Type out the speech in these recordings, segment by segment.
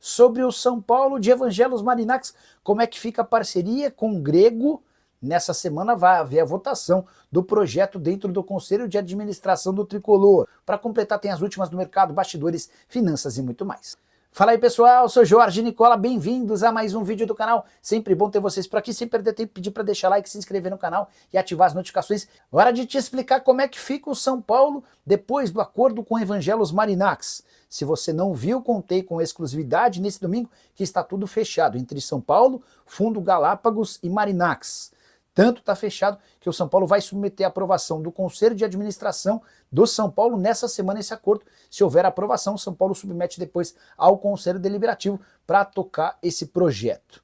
sobre o São Paulo de Evangelos Marinax. Como é que fica a parceria com o Grego? Nessa semana vai haver a votação do projeto dentro do Conselho de Administração do Tricolor. Para completar, tem as últimas do mercado, bastidores, finanças e muito mais. Fala aí pessoal, eu sou Jorge Nicola, bem-vindos a mais um vídeo do canal. Sempre bom ter vocês por aqui, sem perder tempo, pedir para deixar like, se inscrever no canal e ativar as notificações. Hora de te explicar como é que fica o São Paulo depois do acordo com Evangelos Marinax. Se você não viu, contei com exclusividade nesse domingo que está tudo fechado entre São Paulo, Fundo Galápagos e Marinax. Tanto está fechado que o São Paulo vai submeter a aprovação do Conselho de Administração do São Paulo nessa semana esse acordo. Se houver aprovação, o São Paulo submete depois ao Conselho Deliberativo para tocar esse projeto.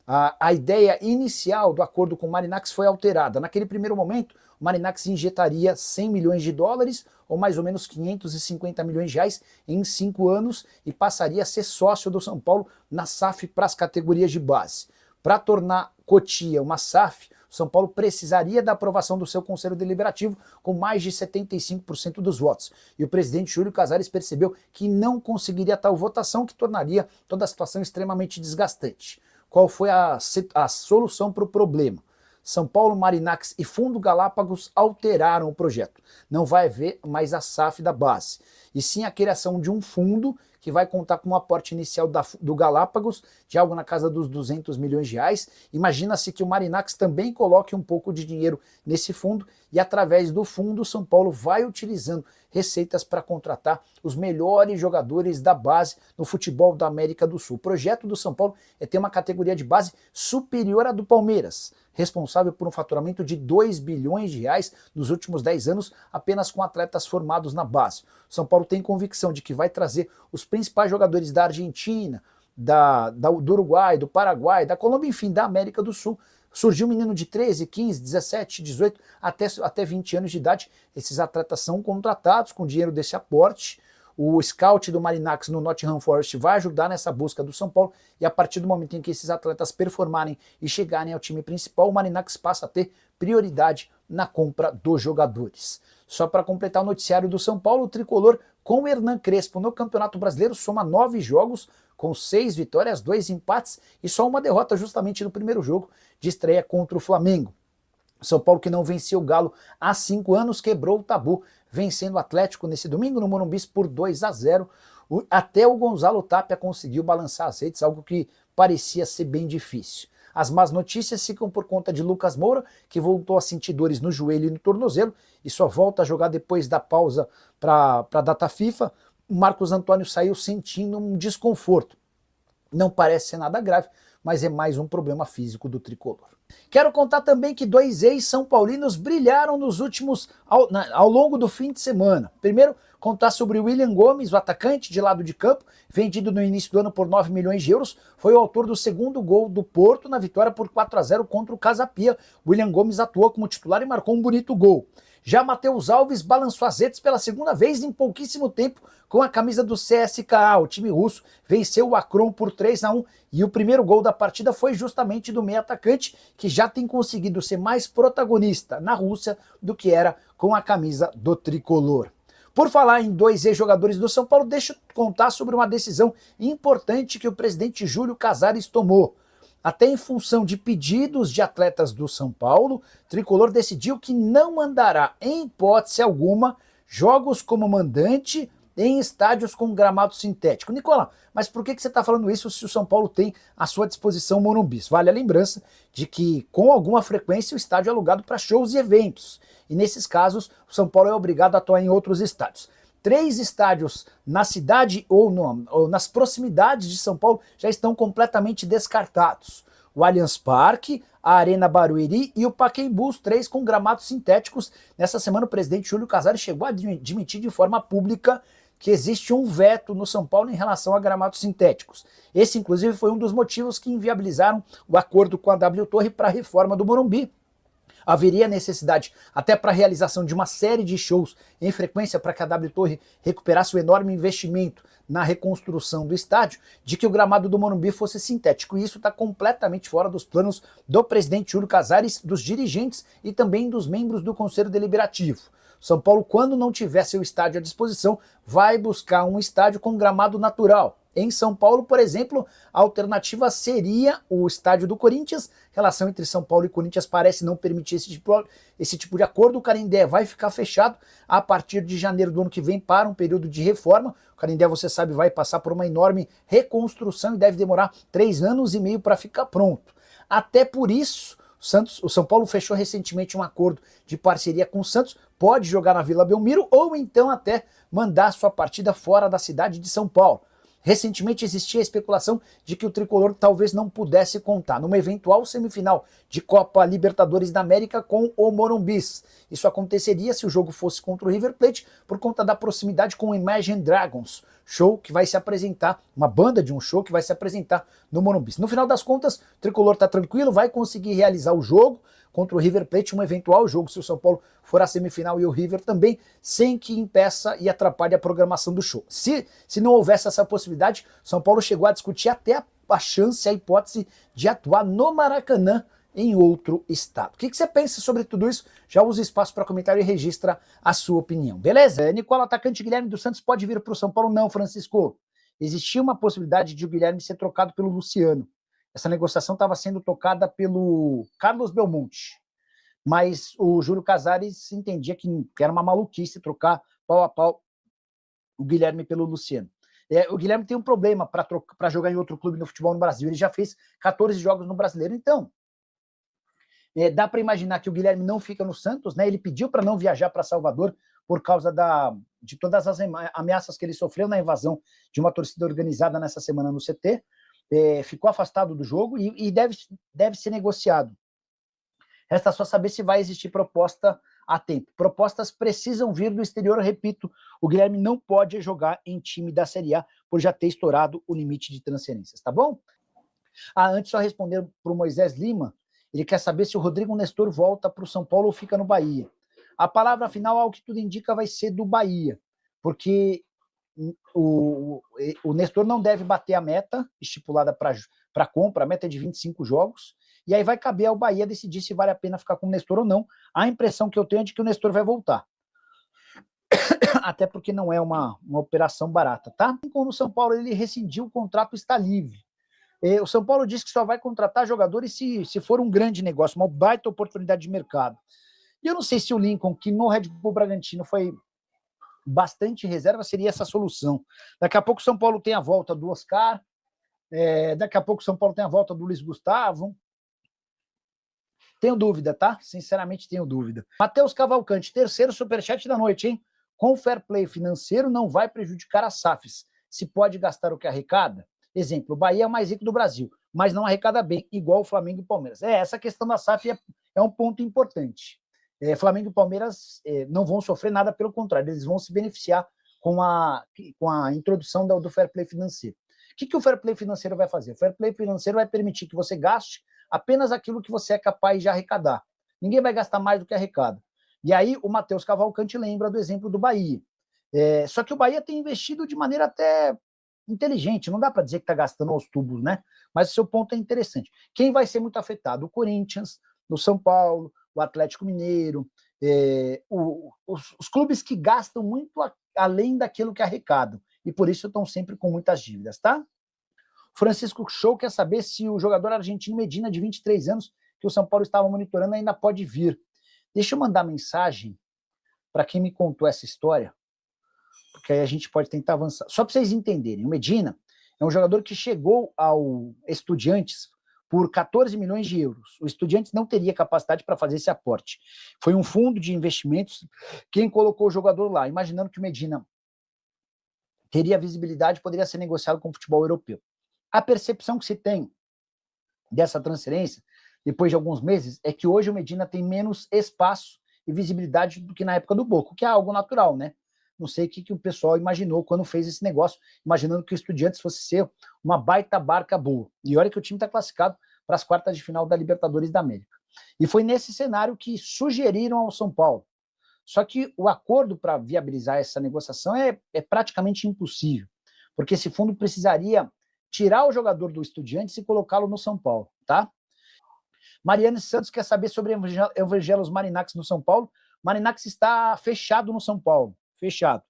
A ideia inicial do acordo com o Marinax foi alterada. Naquele primeiro momento, o Marinax injetaria 100 milhões de dólares, ou mais ou menos 550 milhões de reais, em 5 anos e passaria a ser sócio do São Paulo na SAF para as categorias de base. Para tornar Cotia uma SAF, o São Paulo precisaria da aprovação do seu Conselho Deliberativo com mais de 75% dos votos. E o presidente Júlio Casares percebeu que não conseguiria tal votação, que tornaria toda a situação extremamente desgastante. Qual foi a solução para o problema? São Paulo, Marinax e Fundo Galápagos alteraram o projeto. Não vai haver mais a SAF da base, e sim a criação de um fundo que vai contar com um aporte inicial do Galápagos de algo na casa dos 200 milhões de reais. Imagina-se que o Marinax também coloque um pouco de dinheiro nesse fundo e através do fundo o São Paulo vai utilizando receitas para contratar os melhores jogadores da base no futebol da América do Sul. O projeto do São Paulo é ter uma categoria de base superior à do Palmeiras, responsável por um faturamento de 2 bilhões de reais nos últimos 10 anos, apenas com atletas formados na base. O São Paulo tem convicção de que vai trazer os principais jogadores da Argentina, do Uruguai, do Paraguai, da Colômbia, enfim, da América do Sul. Surgiu um menino de 13, 15, 17, 18, até 20 anos de idade. Esses atletas são contratados com dinheiro desse aporte. O scout do Marinax no Nottingham Forest vai ajudar nessa busca do São Paulo, e a partir do momento em que esses atletas performarem e chegarem ao time principal, o Marinax passa a ter prioridade na compra dos jogadores. Só para completar o noticiário do São Paulo, o tricolor com o Hernan Crespo no Campeonato Brasileiro soma 9 jogos, com 6 vitórias, 2 empates e só uma derrota justamente no primeiro jogo de estreia contra o Flamengo. O São Paulo, que não venceu o Galo há 5 anos, quebrou o tabu, vencendo o Atlético nesse domingo no Morumbi por 2-0. Até o Gonzalo Tapia conseguiu balançar as redes, algo que parecia ser bem difícil. As más notícias ficam por conta de Lucas Moura, que voltou a sentir dores no joelho e no tornozelo e só volta a jogar depois da pausa para a data FIFA. O Marcos Antônio saiu sentindo um desconforto. Não parece ser nada grave, mas é mais um problema físico do tricolor. Quero contar também que 2 ex-são paulinos brilharam ao longo do fim de semana. Primeiro, contar sobre o William Gomes, o atacante de lado de campo, vendido no início do ano por 9 milhões de euros, foi o autor do segundo gol do Porto na vitória por 4-0 contra o Casa Pia. William Gomes atuou como titular e marcou um bonito gol. Já Matheus Alves balançou as redes pela segunda vez em pouquíssimo tempo com a camisa do CSKA. O time russo venceu o Akron por 3-1 e o primeiro gol da partida foi justamente do meio atacante, que já tem conseguido ser mais protagonista na Rússia do que era com a camisa do tricolor. Por falar em 2 ex-jogadores do São Paulo, deixa eu contar sobre uma decisão importante que o presidente Júlio Casares tomou. Até em função de pedidos de atletas do São Paulo, o tricolor decidiu que não mandará, em hipótese alguma, jogos como mandante em estádios com gramado sintético. Nicola, mas por que você está falando isso se o São Paulo tem à sua disposição Morumbi? Vale a lembrança de que, com alguma frequência, o estádio é alugado para shows e eventos. E nesses casos, o São Paulo é obrigado a atuar em outros estádios. 3 estádios na cidade ou nas proximidades de São Paulo já estão completamente descartados. O Allianz Parque, a Arena Barueri e o Pacaembu, os 3 com gramados sintéticos. Nessa semana o presidente Júlio Casares chegou a admitir de forma pública que existe um veto no São Paulo em relação a gramados sintéticos. Esse, inclusive, foi um dos motivos que inviabilizaram o acordo com a W Torre para a reforma do Morumbi. Haveria necessidade, até para a realização de uma série de shows em frequência para que a W Torre recuperasse o enorme investimento na reconstrução do estádio, de que o gramado do Morumbi fosse sintético. E isso está completamente fora dos planos do presidente Júlio Casares, dos dirigentes e também dos membros do Conselho Deliberativo. São Paulo, quando não tiver seu estádio à disposição, vai buscar um estádio com gramado natural. em São Paulo, por exemplo, a alternativa seria o estádio do Corinthians. Relação entre São Paulo e Corinthians parece não permitir esse tipo de acordo. O Canindé vai ficar fechado a partir de janeiro do ano que vem para um período de reforma. O Canindé, você sabe, vai passar por uma enorme reconstrução e deve demorar 3 anos e meio para ficar pronto. Até por isso, o São Paulo fechou recentemente um acordo de parceria com o Santos, pode jogar na Vila Belmiro ou então até mandar sua partida fora da cidade de São Paulo. Recentemente existia a especulação de que o tricolor talvez não pudesse contar numa eventual semifinal de Copa Libertadores da América com o Morumbis. Isso aconteceria se o jogo fosse contra o River Plate por conta da proximidade com o Imagine Dragons, show que vai se apresentar, uma banda de um show que vai se apresentar no Morumbis. No final das contas, o tricolor está tranquilo, vai conseguir realizar o jogo contra o River Plate, um eventual jogo se o São Paulo for à semifinal e o River também, sem que impeça e atrapalhe a programação do show. Se não houvesse essa possibilidade, São Paulo chegou a discutir até a chance, a hipótese de atuar no Maracanã em outro estado. O que você pensa sobre tudo isso? Já usa espaço para comentário e registra a sua opinião, beleza? Nicola, atacante Guilherme dos Santos pode vir para o São Paulo? Não, Francisco. Existia uma possibilidade de o Guilherme ser trocado pelo Luciano. Essa negociação estava sendo tocada pelo Carlos Belmonte, mas o Júlio Casares entendia que era uma maluquice trocar pau a pau o Guilherme pelo Luciano. O Guilherme tem um problema para jogar em outro clube no futebol no Brasil. Ele já fez 14 jogos no Brasileiro, então dá para imaginar que o Guilherme não fica no Santos, né? Ele pediu para não viajar para Salvador por causa de todas as ameaças que ele sofreu na invasão de uma torcida organizada nessa semana no CT. Ficou afastado do jogo e deve ser negociado. Resta só saber se vai existir proposta a tempo. Propostas precisam vir do exterior, repito, o Guilherme não pode jogar em time da Série A por já ter estourado o limite de transferências, tá bom? Antes só responder para o Moisés Lima, ele quer saber se o Rodrigo Nestor volta para o São Paulo ou fica no Bahia. A palavra final, ao que tudo indica, vai ser do Bahia, porque o Nestor não deve bater a meta estipulada para compra, a meta é de 25 jogos, e aí vai caber ao Bahia decidir se vale a pena ficar com o Nestor ou não. A impressão que eu tenho é de que o Nestor vai voltar. Até porque não é uma operação barata, tá? Como o São Paulo ele rescindiu o contrato, está livre. O São Paulo diz que só vai contratar jogadores se for um grande negócio, uma baita oportunidade de mercado. E eu não sei se o Lincoln, que no Red Bull Bragantino foi bastante reserva, seria essa solução. Daqui a pouco o São Paulo tem a volta do Oscar, daqui a pouco o São Paulo tem a volta do Luiz Gustavo. Tenho dúvida, tá? Sinceramente tenho dúvida. Matheus Cavalcante, terceiro superchat da noite, hein? Com o fair play financeiro não vai prejudicar as SAFs. Se pode gastar o que arrecada? Exemplo, o Bahia é o mais rico do Brasil, mas não arrecada bem, igual o Flamengo e o Palmeiras. Essa questão da SAF é um ponto importante. Flamengo e Palmeiras não vão sofrer nada, pelo contrário, eles vão se beneficiar com a introdução do fair play financeiro. O que o fair play financeiro vai fazer? O fair play financeiro vai permitir que você gaste apenas aquilo que você é capaz de arrecadar. Ninguém vai gastar mais do que arrecada. E aí o Matheus Cavalcante lembra do exemplo do Bahia. Só que o Bahia tem investido de maneira até inteligente, não dá para dizer que está gastando aos tubos, né? Mas o seu ponto é interessante. Quem vai ser muito afetado? O Corinthians, o São Paulo, o Atlético Mineiro, os clubes que gastam muito além daquilo que arrecadam, e por isso estão sempre com muitas dívidas, tá? Francisco Show quer saber se o jogador argentino Medina, de 23 anos, que o São Paulo estava monitorando, ainda pode vir. Deixa eu mandar mensagem para quem me contou essa história, porque aí a gente pode tentar avançar. Só para vocês entenderem, o Medina é um jogador que chegou ao Estudiantes por 14 milhões de euros. O Estudiantes não teria capacidade para fazer esse aporte. Foi um fundo de investimentos quem colocou o jogador lá, imaginando que o Medina teria visibilidade, poderia ser negociado com o futebol europeu. A percepção que se tem dessa transferência, depois de alguns meses, é que hoje o Medina tem menos espaço e visibilidade do que na época do Boca, que é algo natural, né? Não sei o que o pessoal imaginou quando fez esse negócio, imaginando que o Estudiantes fosse ser uma baita barca boa. E olha que o time está classificado para as quartas de final da Libertadores da América. E foi nesse cenário que sugeriram ao São Paulo. Só que o acordo para viabilizar essa negociação é praticamente impossível, porque esse fundo precisaria tirar o jogador do Estudiantes e colocá-lo no São Paulo, tá? Mariane Santos quer saber sobre Evangelos Marinax no São Paulo. Marinax está fechado no São Paulo, fechado.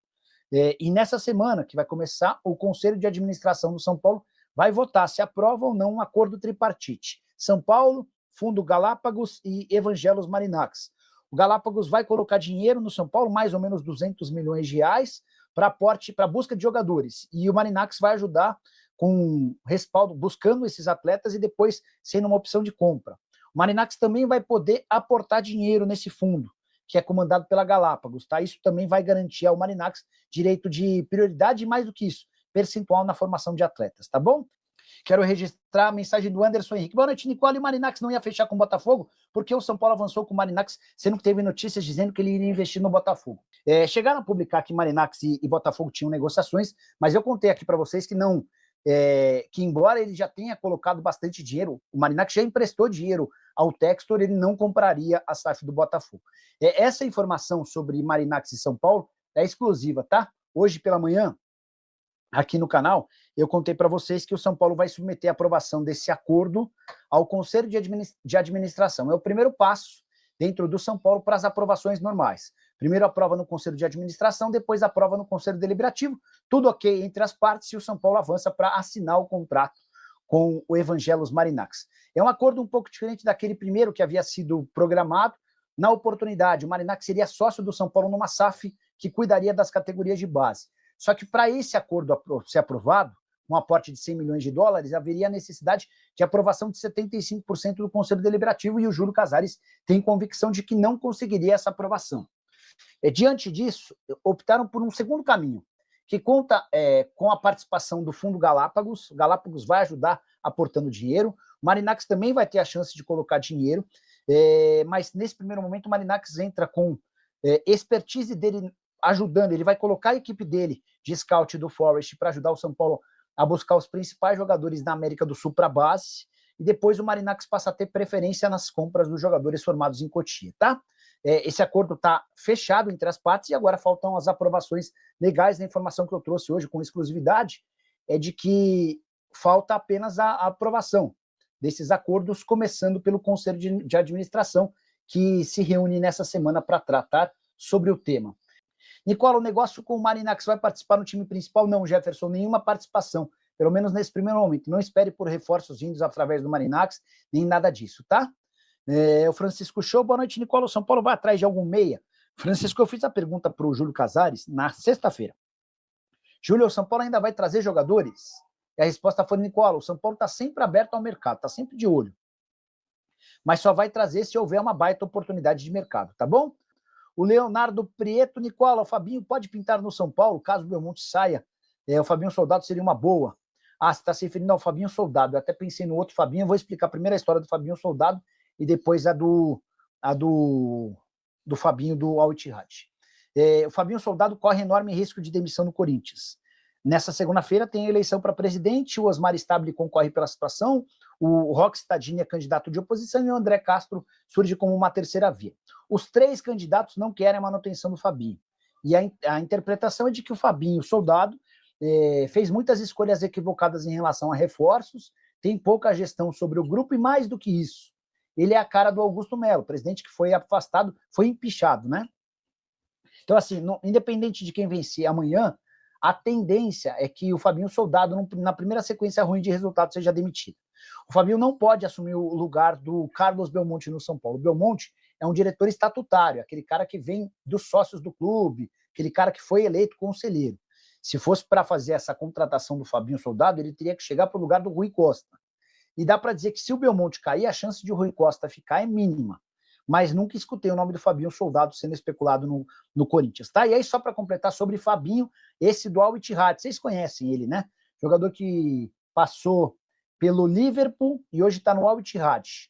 E nessa semana que vai começar, o Conselho de Administração do São Paulo vai votar se aprova ou não um acordo tripartite. São Paulo, Fundo Galápagos e Evangelos Marinax. O Galápagos vai colocar dinheiro no São Paulo, mais ou menos 200 milhões de reais, para aporte, para busca de jogadores. E o Marinax vai ajudar com respaldo, buscando esses atletas e depois sendo uma opção de compra. O Marinax também vai poder aportar dinheiro nesse fundo, que é comandado pela Galápagos, tá? Isso também vai garantir ao Marinax direito de prioridade e mais do que isso, percentual na formação de atletas, tá bom? Quero registrar a mensagem do Anderson Henrique. Boa noite, Nicole. O Marinax não ia fechar com o Botafogo porque o São Paulo avançou com o Marinax, sendo que teve notícias dizendo que ele iria investir no Botafogo. Chegaram a publicar que Marinax e Botafogo tinham negociações, mas eu contei aqui para vocês que não, que embora ele já tenha colocado bastante dinheiro, o Marinax já emprestou dinheiro ao Textor, ele não compraria a SAF do Botafogo. Essa informação sobre Marinax e São Paulo é exclusiva, tá? Hoje pela manhã, aqui no canal, eu contei para vocês que o São Paulo vai submeter a aprovação desse acordo ao Conselho de Administração. É o primeiro passo dentro do São Paulo para as aprovações normais. Primeiro aprova no Conselho de Administração, depois aprova no Conselho Deliberativo, tudo ok entre as partes, e o São Paulo avança para assinar o contrato com o Evangelos Marinax. É um acordo um pouco diferente daquele primeiro que havia sido programado. Na oportunidade, o Marinax seria sócio do São Paulo numa SAF que cuidaria das categorias de base. Só que para esse acordo ser aprovado, um aporte de 100 milhões de dólares, haveria necessidade de aprovação de 75% do Conselho Deliberativo, e o Júlio Casares tem convicção de que não conseguiria essa aprovação. Diante disso, optaram por um segundo caminho, que conta com a participação do Fundo Galápagos. O Galápagos vai ajudar aportando dinheiro, o Marinax também vai ter a chance de colocar dinheiro, mas nesse primeiro momento o Marinax entra com expertise dele ajudando, ele vai colocar a equipe dele de scout do Forest para ajudar o São Paulo a buscar os principais jogadores da América do Sul para a base, e depois o Marinax passa a ter preferência nas compras dos jogadores formados em Cotia, tá? Esse acordo está fechado entre as partes e agora faltam as aprovações legais. A informação que eu trouxe hoje com exclusividade é de que falta apenas a aprovação desses acordos, começando pelo Conselho de Administração, que se reúne nessa semana para tratar sobre o tema. Nicola, o negócio com o Marinax vai participar no time principal? Não, Jefferson, nenhuma participação, pelo menos nesse primeiro momento. Não espere por reforços vindos através do Marinax, nem nada disso, tá? O Francisco Show, boa noite, Nicola. O São Paulo vai atrás de algum meia? Francisco, eu fiz a pergunta para o Júlio Casares na sexta-feira. Júlio, o São Paulo ainda vai trazer jogadores? E a resposta foi, Nicola, o São Paulo está sempre aberto ao mercado, está sempre de olho. Mas só vai trazer se houver uma baita oportunidade de mercado, tá bom? O Leonardo Prieto, Nicola, o Fabinho pode pintar no São Paulo, caso o Belmonte saia. O Fabinho Soldado seria uma boa. Você está se referindo ao Fabinho Soldado. Eu até pensei no outro Fabinho, eu vou explicar primeiro a história do Fabinho Soldado e depois a do Fabinho do Al Ittihad. O Fabinho Soldado corre enorme risco de demissão no Corinthians. Nessa segunda-feira tem eleição para presidente, o Osmar Stabile concorre pela situação, o Rox Tadini é candidato de oposição e o André Castro surge como uma terceira via. Os três candidatos não querem a manutenção do Fabinho. E a interpretação é de que o Fabinho Soldado fez muitas escolhas equivocadas em relação a reforços, tem pouca gestão sobre o grupo e, mais do que isso, ele é a cara do Augusto Melo, presidente que foi afastado, foi empichado, né? Então, assim, independente de quem vencer amanhã, a tendência é que o Fabinho Soldado, na primeira sequência ruim de resultado, seja demitido. O Fabinho não pode assumir o lugar do Carlos Belmonte no São Paulo. O Belmonte é um diretor estatutário, aquele cara que vem dos sócios do clube, aquele cara que foi eleito conselheiro. Se fosse para fazer essa contratação do Fabinho Soldado, ele teria que chegar para o lugar do Rui Costa. E dá para dizer que se o Belmonte cair, a chance de o Rui Costa ficar é mínima. Mas nunca escutei o nome do Fabinho Soldado sendo especulado no Corinthians, tá? E aí, só para completar sobre Fabinho, esse do Al Ittihad, vocês conhecem ele, né? Jogador que passou pelo Liverpool e hoje está no Al Ittihad.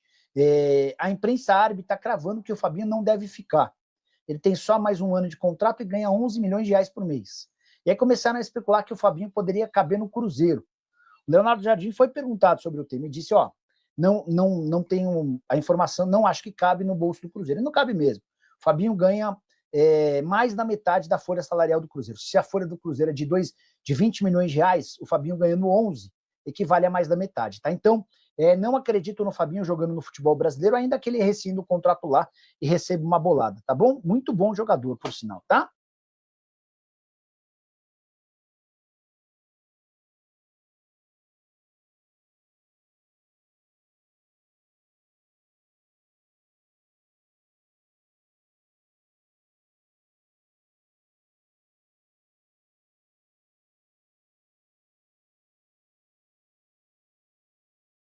A imprensa árabe está cravando que o Fabinho não deve ficar. Ele tem só mais um ano de contrato e ganha 11 milhões de reais por mês. E aí começaram a especular que o Fabinho poderia caber no Cruzeiro. O Leonardo Jardim foi perguntado sobre o tema e disse, não tenho a informação, não acho que cabe no bolso do Cruzeiro. E não cabe mesmo. O Fabinho ganha mais da metade da folha salarial do Cruzeiro. Se a folha do Cruzeiro é de 20 milhões de reais, o Fabinho ganhando 11 equivale a mais da metade, tá? Então, não acredito no Fabinho jogando no futebol brasileiro, ainda que ele rescinda o contrato lá e receba uma bolada, tá bom? Muito bom jogador, por sinal, tá?